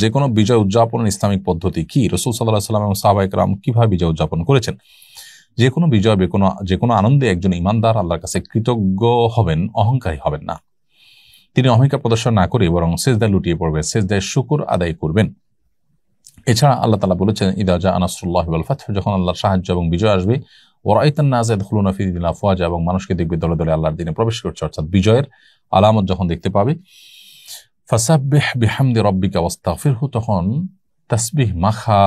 যে কোনো বিজয় উদযাপনের ইসলামিক পদ্ধতি কি? রাসূল সাল্লাল্লাহু আলাইহি ওয়াসাল্লাম এবং সাহাবায়ে কেরাম কিভাবে বিজয় উদযাপন করেছেন? যে কোনো বিজয় যে কোনো আনন্দে একজন ইমানদার আল্লাহর কাছে কৃতজ্ঞ হবেন, অহংকারী হবেন না। তিনি অহংকার প্রদর্শন না করে বরং সিজদায় লুটিয়ে পড়বেন, সিজদায় শুকর আদায় করবেন। এছাড়া আল্লাহ তাআলা বলেছেন, ইদা জা নাসরুল্লাহি ওয়াল ফাতহ, যখন আল্লাহর সাহায্য এবং বিজয় আসবে, ওয়া রাআইতান নাসা ইয়াদখুলুনা ফি দীনিল্লাহি আফওয়াজা, এবং মানুষকে দেখবে দলে দলে আল্লাহর দ্বীনে প্রবেশ করছে, অর্থাৎ বিজয়ের আলামত যখন দেখতে পাবে। ফাসাব্বিহ বিহামদি রাব্বিকা ওয়াস্তাগফিরহু, তখন তাসবিহ মাখা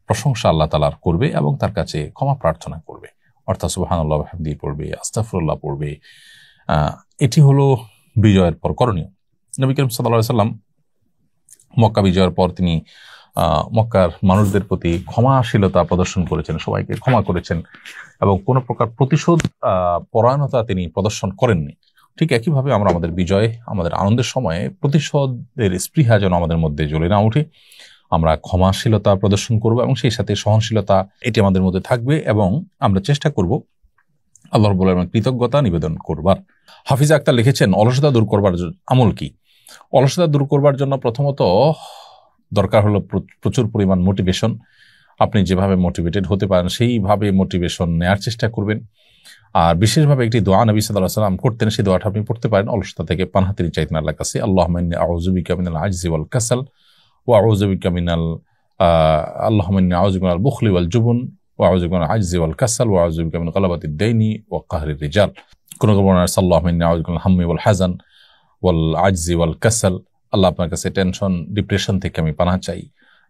প্রশংসা আল্লাহ তাআলার করবে এবং তার কাছে ক্ষমা প্রার্থনা করবে, অর্থাৎ সুবহানাল্লাহ ওয়া বিহামদিহি পড়বে, আস্তাগফিরুল্লাহ পড়বে। এটি হলো বিজয়ের পর করণীয়। নবী করিম সাল্লাল্লাহু আলাইহি ওয়াসাল্লাম মক্কা বিজয়ের পর তিনি মক্কার মানুষদের প্রতি ক্ষমাশীলতা প্রদর্শন করেছেন, সবাইকে ক্ষমা করেছেন এবং কোনো প্রকার প্রতিশোধ পরায়ণতা তিনি প্রদর্শন করেননি। ঠিক একইভাবে আমরা আমাদের বিজয়, আমাদের আনন্দের সময়ে প্রতিশোধের স্পৃহা যেন আমাদের মধ্যে জ্বলে না ওঠে, আমরা ক্ষমাশীলতা প্রদর্শন করব এবং সেই সাথে সহনশীলতা এটি আমাদের মধ্যে থাকবে এবং আমরা চেষ্টা করব আল্লাহ রাব্বুল আলামিনের কৃতজ্ঞতা নিবেদন করবার। হাফিজা আক্তার লিখেছেন, অলসতা দূর করবার আমল কি? অলসতা দূর করবার জন্য প্রথমত দরকার হলো প্রচুর পরিমাণ মোটিভেশন। আপনি যেভাবে মোটিভেটেড হতে পারেন সেইভাবে মোটিভেশন নেওয়ার চেষ্টা করবেন। আর বিশেষভাবে একটি দোয়া নবী সাল্লাল্লাহু আলাইহি ওয়াসাল্লাম করতেন, সেই দোয়াটা আপনি পড়তে পারেন অলসতা থেকে পানাহাতি চাইতেন আল্লাহর কাছে। আল্লাহুম্মা ইন্নী আউযু বিকা মিনাল আজজি ওয়াল কাসাল ওয়া আউযু বিকা মিনাল আল্লাহুম্মা ইন্নী আউযু বিকা মিনাল বুখলি ওয়াল জুবন ওয়া আউযু বিকা মিনাল আজজি ওয়াল কাসাল ওয়া আউযু বিকা মিন গালাবাতিদ দাইনি ওয়া কাহরির রিজাল। কোন বর্ণনায় আল্লাহুম্মা ইন্নী আউযু বিকা মিনাল হাম্মি ওয়াল হাযান ওয়াল আজজি ওয়াল কাসাল, আল্লাহ আপনার কাছে টেনশন, ডিপ্রেশন থেকে আমি পানাহ চাই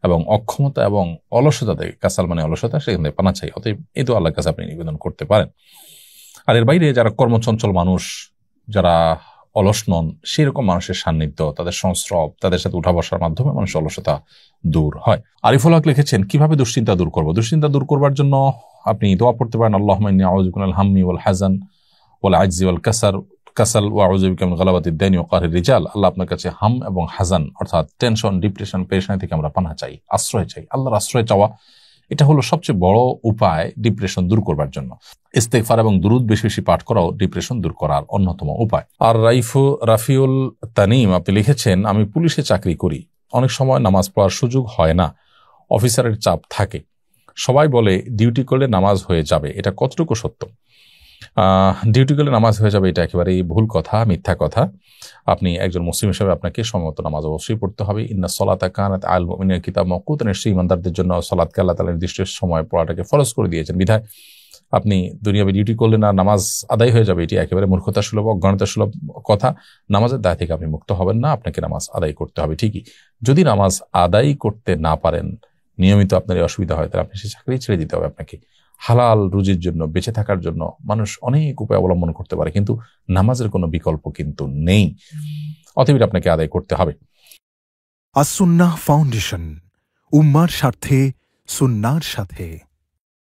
এবং অক্ষমতা এবং অলসতা থেকে, কাসাল মানে অলসতা, সেখান থেকে পানাহ চাই। অতএব এই তো আল্লাহর কাছে আপনি নিবেদন করতে পারেন। আর এর বাইরে যারা কর্মচঞ্চল মানুষ, যারা অলস নন, সেরকম মানুষের সান্নিধ্য, তাদের সংস্রব, তাদের সাথে উঠা বসার মাধ্যমে মানুষের অলসতা দূর হয়। আরিফুল হক লিখেছেন, কিভাবে দুশ্চিন্তা দূর করবো? দুশ্চিন্তা দূর করবার জন্য আপনি দোয়া পড়তে পারেন, আল্লাহুম্মা ইন্নী আউযু বিকা মিনাল হাম্মি ওয়াল হাযান ওয়াল আজজি ওয়াল কাসাল ওয়া আউযু বিকা মিন গালাবাতিদ দাইনি ওয়া কাহরির রিজাল। আল্লাহ আপনার কাছে হাম এবং হাজান অর্থাৎ টেনশন, ডিপ্রেশন, পেরেশানি থেকে আমরা পানাহ চাই, আশ্রয় চাই। আল্লাহর আশ্রয় চাওয়া এটা হলো সবচেয়ে বড় উপায় ডিপ্রেশন দূর করবার জন্য। ইস্তেগফার এবং দুরুদ বেশি বেশি পাঠ করাও ডিপ্রেশন দূর করার অন্যতম উপায়। আর রাফিউল তানিম আপনি লিখেছেন, আমি পুলিশে চাকরি করি, অনেক সময় নামাজ পড়ার সুযোগ হয় না, অফিসারের চাপ থাকে, সবাই বলে ডিউটি করলে নামাজ হয়ে যাবে, এটা কতটুকু সত্য? ডিউটি করলে নামাজ হয়ে যাবে এটা একেবারেই ভুল কথা, মিথ্যা কথা। আপনি একজন মুসলিম হিসেবে আপনাকে সময়মতো নামাজ অবশ্যই পড়তে হবে। ইন্না সলাতা কানাত আলাল মুমিনিনা কিতাব মাওকুতান, নিশ্চয়ই ইমানদারদের জন্য সালাতকে আল্লাহ তাআলা নির্দিষ্ট সময় পড়াটাকে ফরজ করে দিয়েছেন। বিধায় আপনি দুনিয়াবি ডিউটি করলে না নামাজ আদায় হয়ে যাবে, এটি একেবারে মূর্খতা সুলভ, অজ্ঞানতা সুলভ কথা। নামাজের দায় থেকে আপনি মুক্ত হবেন না, আপনাকে নামাজ আদায় করতে হবে ঠিকই। যদি নামাজ আদায় করতে না পারেন, নিয়মিত আপনার এই অসুবিধা হয়, তাহলে আপনি সেই চাকরি ছেড়ে দিতে হবে আপনাকে। হালাল রুজির জন্য, বেঁচে থাকার জন্য মানুষ অনেক উপায় অবলম্বন করতে পারে, কিন্তু নামাজের কোনো বিকল্প কিন্তু নেই, অতএব আপনাকে আদায় করতে হবে। আস-সুন্নাহ ফাউন্ডেশন, উম্মার স্বার্থে সুন্নাহর সাথে।